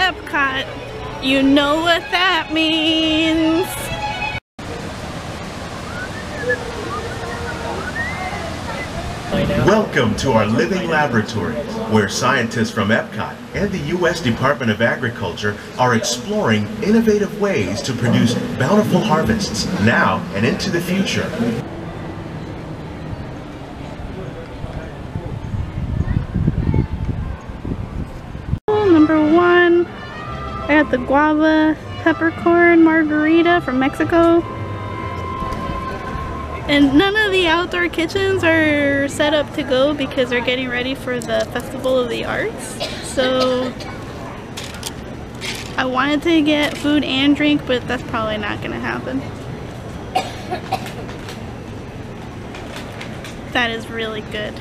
Epcot, you know what that means. Welcome to our living laboratory, where scientists from Epcot and the U.S. Department of Agriculture are exploring innovative ways to produce bountiful harvests now and into the future. Number 1, I got the guava peppercorn margarita from Mexico. And none of the outdoor kitchens are set up to go because they're getting ready for the Festival of the Arts. So I wanted to get food and drink, but that's probably not gonna happen. That is really good.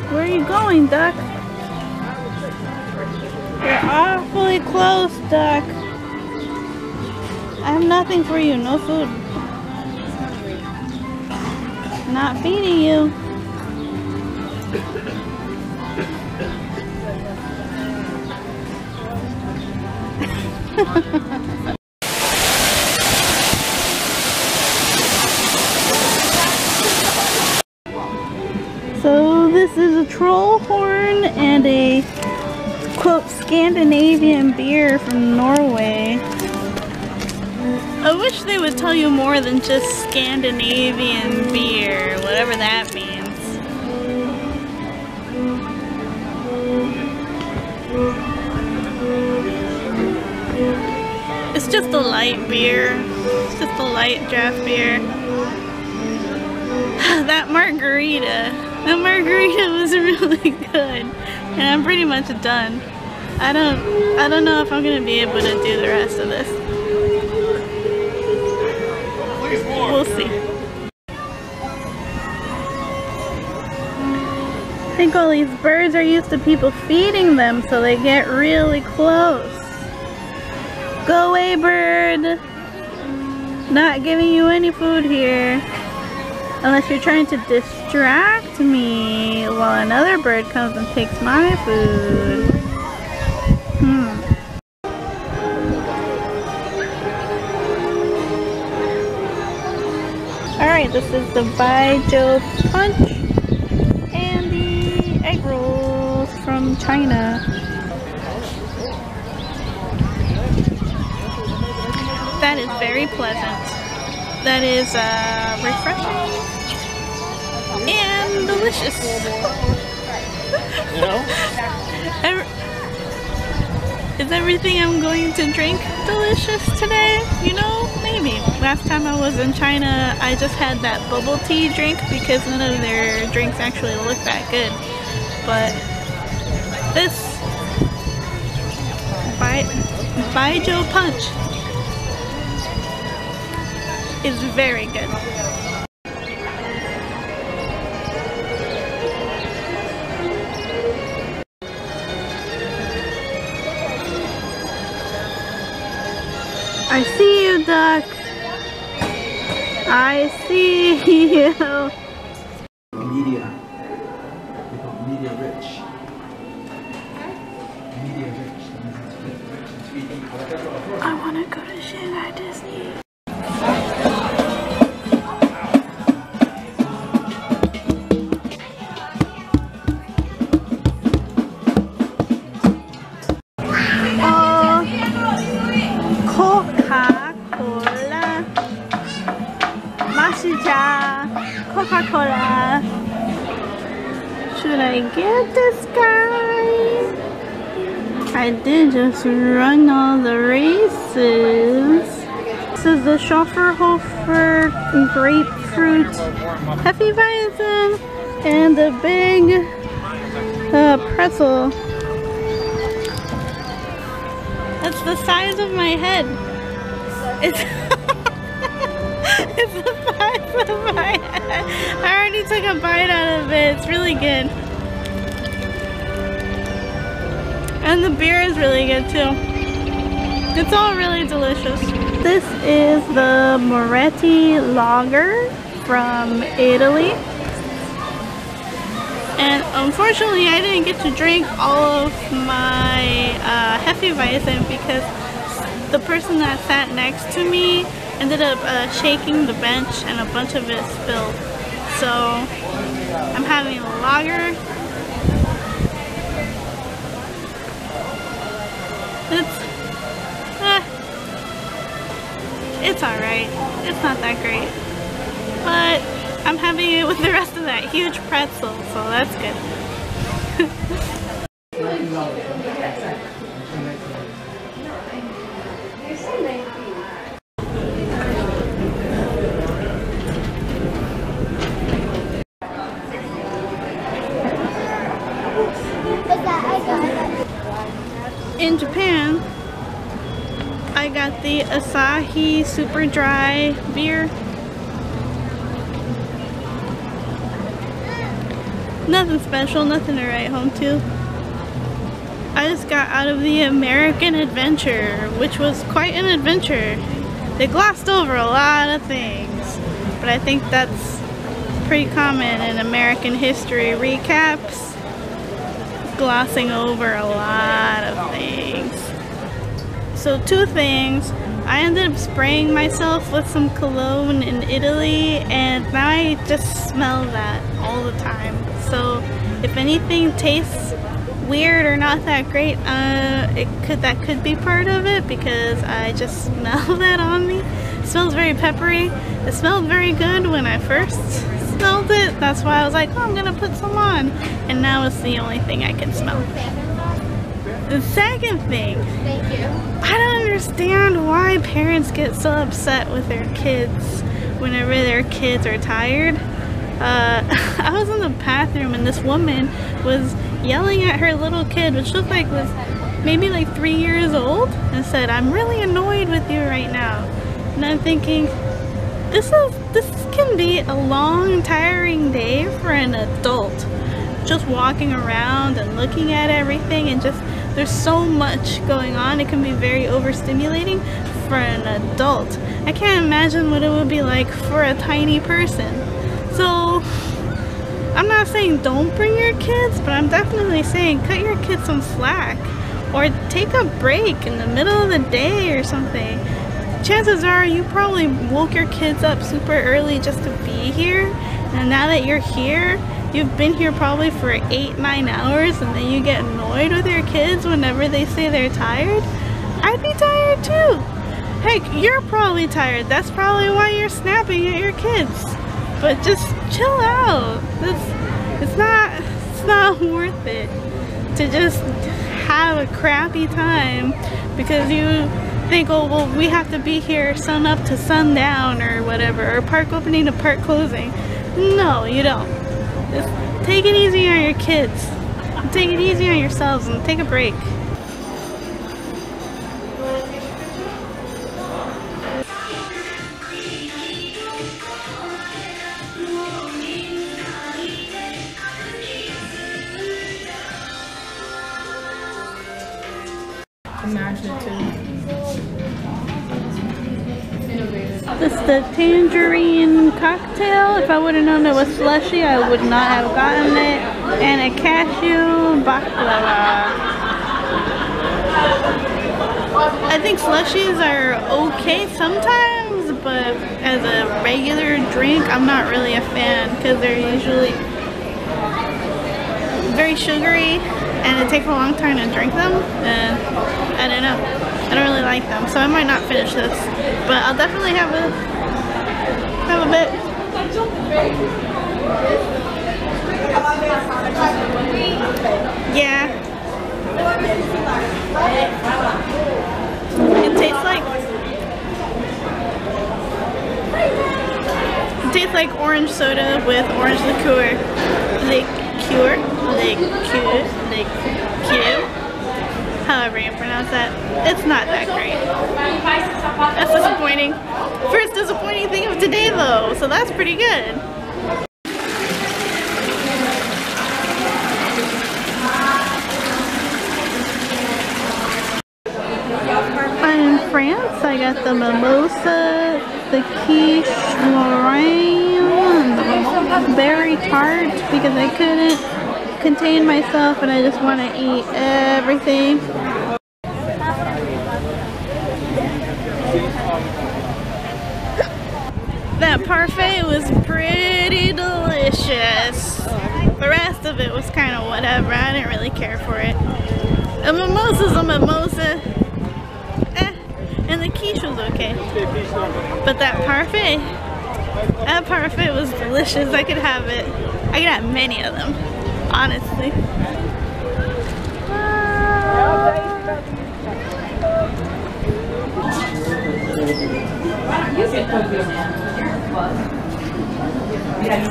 Where are you going, duck? You're awfully close, duck. I have nothing for you, no food. Not feeding you. So this is a troll horn and a, quote, Scandinavian beer from Norway. I wish they would tell you more than just Scandinavian beer, whatever that means. It's just a light beer. It's just a light draft beer. That margarita was really good, and I'm pretty much done. I don't know if I'm gonna be able to do the rest of this. We'll see. I think all these birds are used to people feeding them, so they get really close. Go away, bird! Not giving you any food here. Unless you're trying to distract me while another bird comes and takes my food. Alright, this is the Baijiu Punch and the egg rolls from China. That is very pleasant. That is refreshing and delicious. You know? Is everything I'm going to drink delicious today? You know, maybe. Last time I was in China, I just had that bubble tea drink because none of their drinks actually look that good. But this Baijiu Punch is very good. I see you, duck. I see you. Media. We call media rich. Media rich. I want to go to Shanghai Disney. Coca-Cola. Should I get this guy? I did just run all the races. This is the Schofferhofer grapefruit Hefeweizen and the big pretzel. That's the size of my head. It's the size I already took a bite out of it. It's really good. And the beer is really good too. It's all really delicious. This is the Moretti Lager from Italy. And unfortunately I didn't get to drink all of my Hefeweizen because the person that sat next to me ended up shaking the bench and a bunch of it spilled. So I'm having a lager. It's alright. It's not that great. But I'm having it with the rest of that huge pretzel, so that's good. In Japan, I got the Asahi Super Dry beer. Nothing special, nothing to write home to. I just got out of the American Adventure, which was quite an adventure. They glossed over a lot of things, but I think that's pretty common in American history recaps. Glossing over a lot of things. So two things. I ended up spraying myself with some cologne in Italy, and now I just smell that all the time. So if anything tastes weird or not that great, that could be part of it because I just smell that on me. It smells very peppery. It smelled very good when I first smelled it. That's why I was like, oh, I'm gonna put some on. And now it's the only thing I can smell. The second thing, I don't understand why parents get so upset with their kids whenever their kids are tired. I was in the bathroom and this woman was yelling at her little kid, which looked like was maybe like 3 years old, and said, I'm really annoyed with you right now. And I'm thinking, this can be a long, tiring day for an adult. Just walking around and looking at everything, and just there's so much going on. It can be very overstimulating for an adult. I can't imagine what it would be like for a tiny person. So I'm not saying don't bring your kids, but I'm definitely saying cut your kids some slack or take a break in the middle of the day or something. Chances are you probably woke your kids up super early just to be here, and now that you're here, you've been here probably for 8-9 hours, and then you get annoyed with your kids whenever they say they're tired. I'd be tired too. Heck, you're probably tired. That's probably why you're snapping at your kids. But just chill out. It's not worth it to just have a crappy time because you think, oh well, we have to be here sun up to sundown or whatever, or park opening to park closing. No, you don't. Just take it easy on your kids. Take it easy on yourselves and take a break. This is the tangerine cocktail. If I would have known it was slushy, I would not have gotten it. And a cashew baklava. I think slushies are okay sometimes, but as a regular drink, I'm not really a fan because they're usually very sugary and it takes a long time to drink them, and I don't know. I don't really like them, so I might not finish this, but I'll definitely have a bit. Yeah. It tastes like orange soda with orange liqueur. however you pronounce that. It's not that great. That's disappointing. First disappointing thing of today though, so that's pretty good. In France, I got the mimosa, the quiche meringue, and the berry tart because I couldn't contain myself and I just want to eat everything. That parfait was pretty delicious. The rest of it was kind of whatever. I didn't really care for it. A mimosa's a mimosa. And the quiche was okay. But that parfait was delicious. I could have it. I could have many of them, honestly.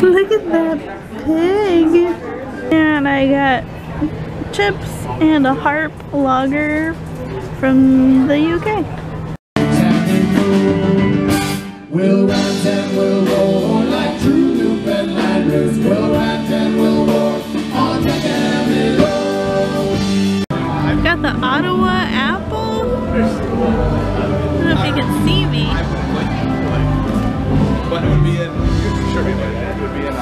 Look at that pig. And I got chips and a harp lager from the UK. We'll rant and we'll roar like true Newfoundlanders. We'll rant and we'll roar on the Gambling Road. I've got the Ottawa apple. I don't know if you can see me. But it would be in, sure it would be in,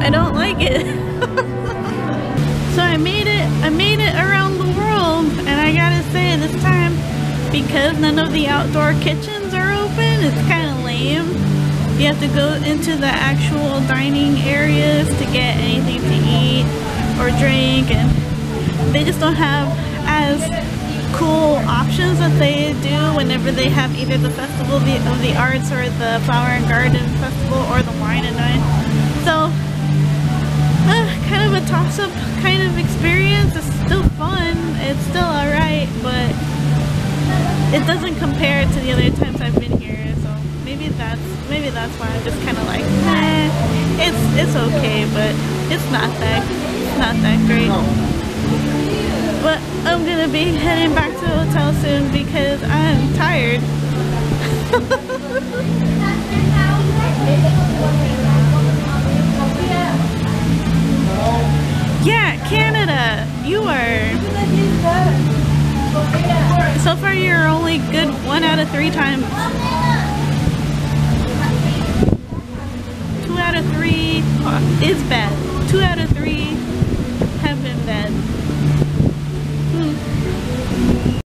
I don't like it. So I made it around the world, and I gotta say this time, because none of the outdoor kitchens are open, it's kind of lame. You have to go into the actual dining areas to get anything to eat or drink, and they just don't have as cool options that they do whenever they have either the Festival of the Arts or the Flower and Garden Festival or the Wine and Dine. So kind of a toss-up kind of experience. It's still fun, it's still alright, but it doesn't compare to the other times I've been here. So maybe that's why I'm just kind of like, it's okay, but it's not that great. But I'm gonna be heading back to the hotel soon because I'm tired. Yeah, Canada, you are. So far you're only good 1 out of 3 times. 2 out of 3 is bad. 2 out of 3 have been bad.